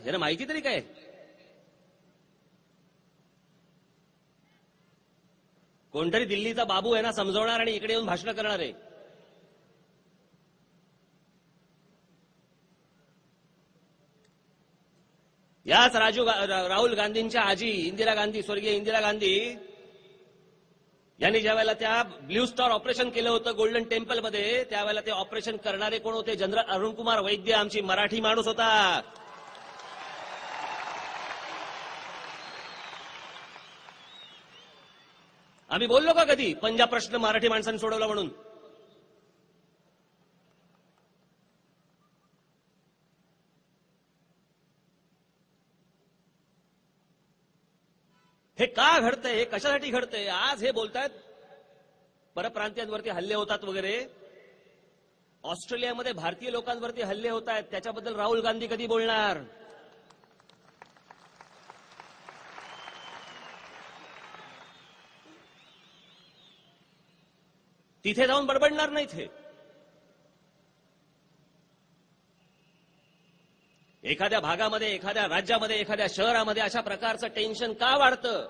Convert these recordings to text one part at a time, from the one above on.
याला माहिती तरी काय? कोणतरी दिल्लीचा बाबू यांना समजवणार आणि इकडे येऊन भाषण करणार आहे. याच राहुल गांधींच्या आजी इंदिरा गांधी, स्वर्गीय इंदिरा गांधी यांनी ज्यावेळेला त्या ब्ल्यू स्टार ऑपरेशन केलं होतं गोल्डन टेम्पलमध्ये, त्यावेळेला ते ऑपरेशन करणारे कोण होते? जनरल अरुण कुमार वैद्य, आमची मराठी माणूस होता. आम्ही बोललो का कधी पंजाब प्रश्न मराठी माणसांनी सोडवला म्हणून? हे का घडतंय? हे कशासाठी घडतंय? आज हे बोलतायत परप्रांतीयांवरती हल्ले होतात वगैरे. ऑस्ट्रेलियामध्ये भारतीय लोकांवरती हल्ले होत आहेत, त्याच्याबद्दल राहुल गांधी कधी बोलणार? तिथे जाऊन बडबडणार नाहीत. हे एखाद्या भागामध्ये, एखाद्या राज्यामध्ये, एखाद्या शहरामध्ये अशा प्रकारचं टेन्शन का वाढतं?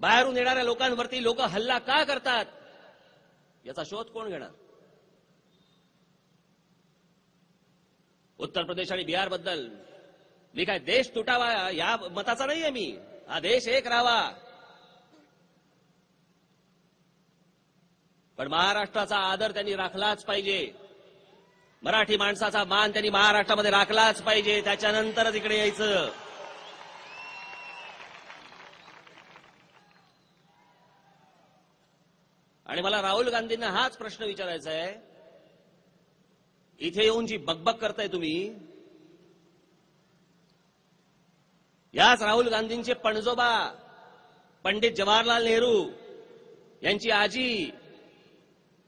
बाहेरून येणाऱ्या लोकांवरती लोक हल्ला का करतात? याचा शोध कोण घेणार? उत्तर प्रदेश आणि बिहारबद्दल मी काय देश तुटावा या मताचा नाहीये मी. हा देश एक राहावा, पण महाराष्ट्राचा आदर त्यांनी राखलाच पाहिजे. मराठी माणसाचा मान त्यांनी महाराष्ट्रामध्ये राखलाच पाहिजे. त्याच्यानंतरच इकडे यायचं. आणि मला राहुल गांधींना हाच प्रश्न विचारायचा आहे, इथे येऊन जी बकबक करताय तुम्ही, याच राहुल गांधींचे पणजोबा पंडित जवाहरलाल नेहरू यांची आजी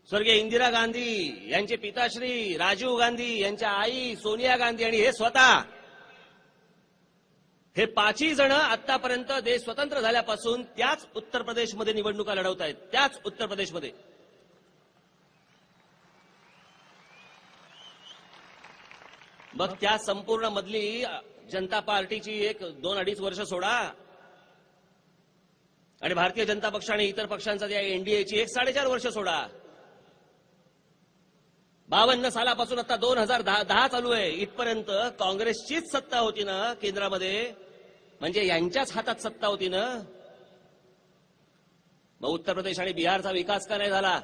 स्वर्गीय इंदिरा गांधी, यांचे पिताश्री राजीव गांधी, यांच्या आई सोनिया गांधी आणि हे स्वतः, हे पाचही जण आतापर्यंत देश स्वतंत्र झाल्यापासून त्याच उत्तर प्रदेशमध्ये निवडणुका लढवत आहेत. त्याच उत्तर प्रदेशमध्ये. मग त्या संपूर्ण मधली जनता पार्टीची 1-2-2.5 वर्ष सोडा आणि भारतीय जनता पक्ष आणि इतर पक्षांचा त्या एनडीएची 1-4.5 वर्ष सोडा. 52 सालापासून आता 2010 चालू आहे, इथपर्यंत काँग्रेसचीच सत्ता होती ना केंद्रामध्ये, म्हणजे यांच्याच हातात सत्ता होती ना. मग उत्तर प्रदेश आणि बिहारचा विकास का नाही झाला?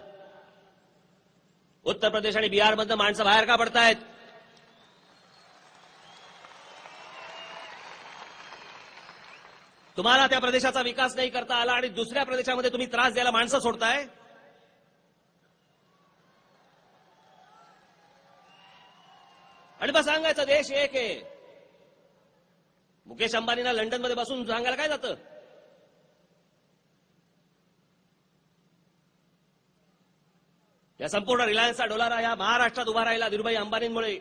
उत्तर प्रदेश आणि बिहारमधनं माणसं बाहेर का पडतायत? तुम्हाला त्या प्रदेशाचा विकास नाही करता आला आणि दुसऱ्या प्रदेशामध्ये तुम्ही त्रास द्यायला माणसं सोडताय. आणि मग सांगायचं देश एक आहे. मुकेश अंबानींना लंडनमध्ये बसून सांगायला काय जातं? या संपूर्ण रिलायन्सचा डोलारा या महाराष्ट्रात उभा राहिला धीरूभाई अंबानींमुळे.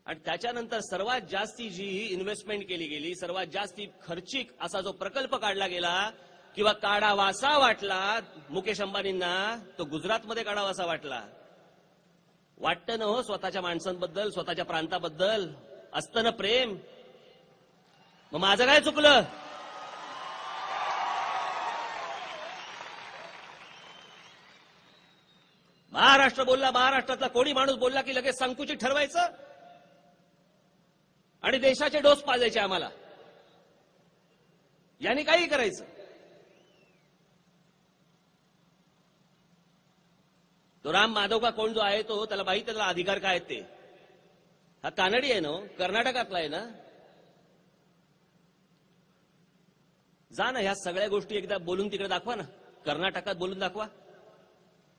आणि त्याच्यानंतर सर्वात जास्ती जी इन्व्हेस्टमेंट केली गेली, सर्वात जास्ती खर्चिक असा जो प्रकल्प काढला गेला किंवा काढावासा वाटला मुकेश अंबानींना, तो गुजरातमध्ये काढावासा वाटला. वाटतं ना हो स्वतःच्या माणसांबद्दल, स्वतःच्या प्रांताबद्दल असतं ना प्रेम. मग माझं काय चुकलं? महाराष्ट्र बोलला, महाराष्ट्रातला कोणी माणूस बोलला की लगेच संकुचित ठरवायचं आणि देशाचे डोस पाजायचे आम्हाला. यांनी काही करायचं. तो राम माधव का कोण जो आहे तो, त्याला माहिती त्याला अधिकार काय आहेत ते. हा कानडी आहे ना, कर्नाटकातला आहे ना. जा ना ह्या सगळ्या गोष्टी एकदा बोलून तिकडे दाखवा ना, कर्नाटकात बोलून दाखवा.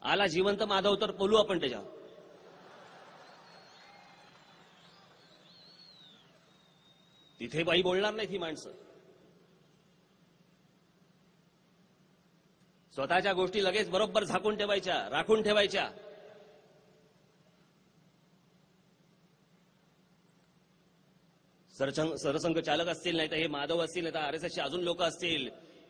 आला जिवंत माधव तर बोलू आपण त्याच्यावर. तिथे बाई बोलणार नाही ती माणसं. स्वतःच्या गोष्टी लगेच बरोबर झाकून ठेवायच्या, राखून ठेवायच्या. सरसंघ चालक असतील, नाही तर हे माधव असतील, नाही तर आरएसएसचे अजून लोक असतील,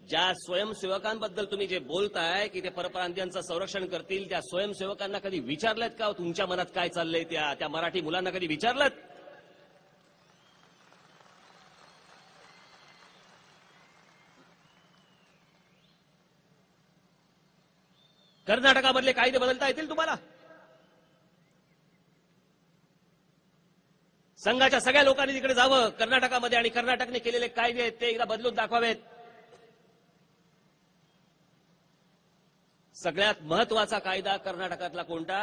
ज्या स्वयंसेवकांबद्दल तुम्ही जे बोलताय की ते परप्रांतीयांचं संरक्षण करतील, त्या स्वयंसेवकांना कधी विचारलेत का तुमच्या मनात काय चाललंय? त्या मराठी मुलांना कधी विचारलं? कर्नाटकामधले कायदे बदलता येतील तुम्हाला? संघाच्या सगळ्या लोकांनी तिकडे जावं कर्नाटकामध्ये आणि कर्नाटकने केलेले कायदे आहेत ते एकदा बदलून दाखवावेत. सगळ्यात महत्वाचा कायदा कर्नाटकातला कोणता?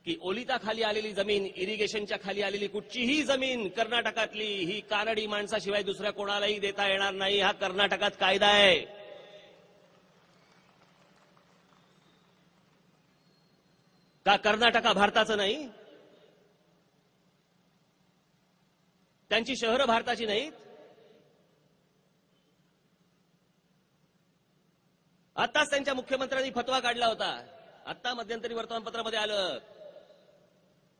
की ओलिता खाली आलेली जमीन, इरिगेशनच्या खाली आलेली कुठचीही जमीन कर्नाटकातली ही कानडी माणसाशिवाय दुसऱ्या कोणालाही देता येणार नाही. हा कर्नाटकात कायदा आहे. का कर्नाटक भारताचं नाही? त्यांची शहरं भारताची नाहीत? आताच त्यांच्या मुख्यमंत्र्यांनी फतवा काढला होता. आता मध्यंतरी वर्तमानपत्रामध्ये आलं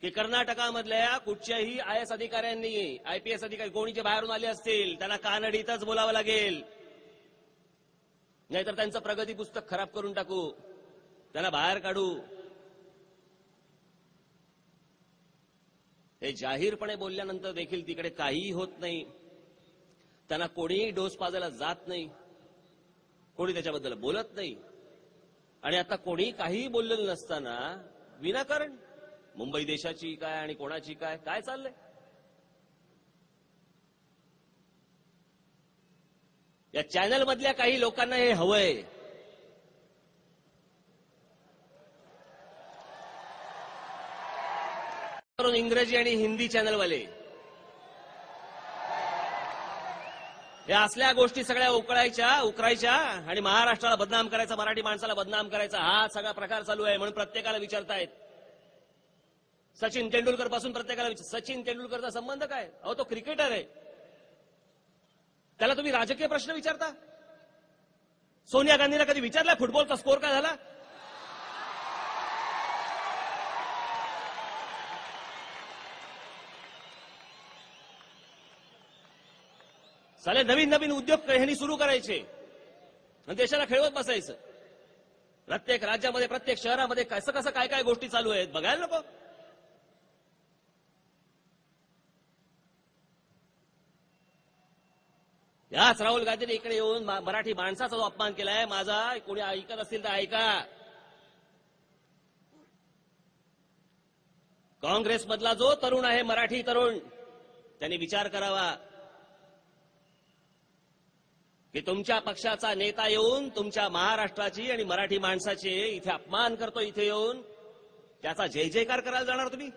की कर्नाटकामधल्या कुठच्याही आयएस अधिकाऱ्यांनी, आयपीएस अधिकारी कोणी जे बाहेरून आले असतील त्यांना कानडीतच बोलावं लागेल, नाहीतर त्यांचं प्रगती पुस्तक खराब करून टाकू, त्यांना बाहेर काढू. हे जाहीरपणे बोलल्यानंतर देखील तिकडे काहीही होत नाही. त्यांना कोणीही डोस पाजायला जात नाही, कोणी त्याच्याबद्दल बोलत नाही. आणि आता कोणी काहीही बोललेलं नसताना विनाकारण मुंबई देशाची काय आणि कोणाची काय काय चाललंय? या चॅनल मधल्या काही लोकांना हे हवंय. इंग्रजी आणि हिंदी चॅनलवाले या असल्या गोष्टी सगळ्या उकरायच्या आणि महाराष्ट्राला बदनाम करायचा, मराठी माणसाला बदनाम करायचा, हा सगळा प्रकार चालू आहे. म्हणून प्रत्येकाला विचारतायत. सचिन तेंडुलकर पासून प्रत्येकाला सचिन तेंडुलकरचा संबंध काय? अहो तो क्रिकेटर आहे, त्याला तुम्ही राजकीय प्रश्न विचारता? सोनिया गांधीला कधी विचारलाय फुटबॉलचा स्कोर काय झाला? साले नवीन नवीन उद्योग ह्यांनी सुरू करायचे आणि देशाला खेळवत बसायचं. प्रत्येक राज्यामध्ये, प्रत्येक शहरामध्ये कसं कसं काय काय गोष्टी चालू आहेत बघायला नको? याच राहुल गांधीने इकडे येऊन मराठी माणसाचा जो अपमान केलाय माझा, कोणी ऐकत असतील तर ऐका. काँग्रेसमधला जो तरुण आहे, मराठी तरुण, त्यांनी विचार करावा की तुमच्या पक्षाचा नेता येऊन तुमच्या महाराष्ट्राची आणि मराठी माणसाचे इथे अपमान करतो, इथे येऊन त्याचा जय जयकार करायला जाणार तुम्ही?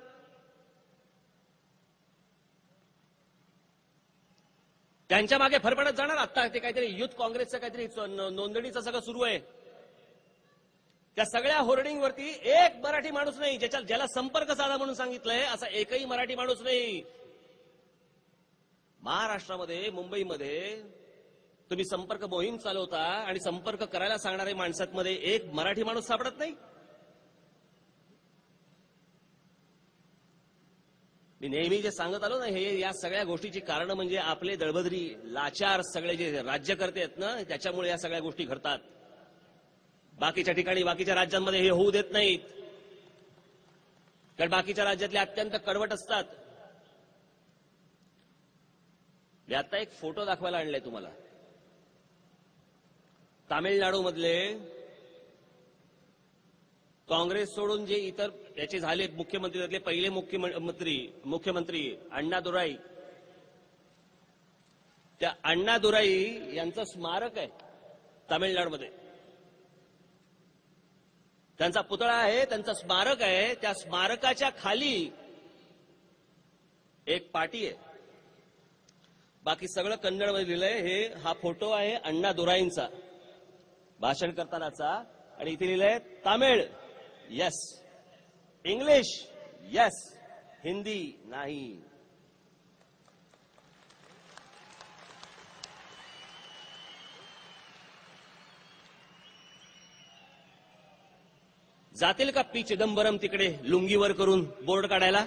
त्यांच्या मागे फरफडत जाणार? आता ते काहीतरी युथ काँग्रेसचं काहीतरी नोंदणीचं सगळं सुरू आहे. त्या सगळ्या होर्डिंगवरती एक मराठी माणूस नाही, ज्याला संपर्क साधा म्हणून सांगितलंय असा एकही मराठी माणूस नाही. महाराष्ट्रामध्ये, मुंबईमध्ये तुम्ही संपर्क मोहीम चालवता आणि संपर्क करायला सांगणाऱ्या माणसांमध्ये एक मराठी माणूस सापडत नाही. मी नेहमी जे सांगत आलो ना, हे या सगळ्या गोष्टीची कारण म्हणजे आपले दळभद्री लाचार सगळे जे राज्यकर्ते आहेत ना, त्याच्यामुळे या सगळ्या गोष्टी घडतात. बाकीच्या ठिकाणी, बाकीच्या राज्यांमध्ये हे होऊ देत नाहीत, कारण बाकीच्या राज्यातले अत्यंत कडवट असतात. मी आता एक फोटो दाखवायला आणलाय तुम्हाला. तामिळनाडूमधले काँग्रेस सोडून जे इतर याचे झाले मुख्यमंत्री, त्यातले पहिले मुख्यमंत्री अण्णादुराई, त्या अण्णादुराई यांचं स्मारक आहे तामिळनाडूमध्ये. त्यांचा पुतळा आहे, त्यांचं स्मारक आहे. त्या स्मारकाच्या खाली एक पाटी आहे. बाकी सगळं कन्नडमध्ये लिहिलंय. हा फोटो आहे अण्णादुराईंचा भाषण करतानाचा, आणि इथे लिहिलंय Tamil yes, English yes, Hindi नाही. जातील का पी चिदंबरम तिकडे लुंगीवर करून बोर्ड काढायला?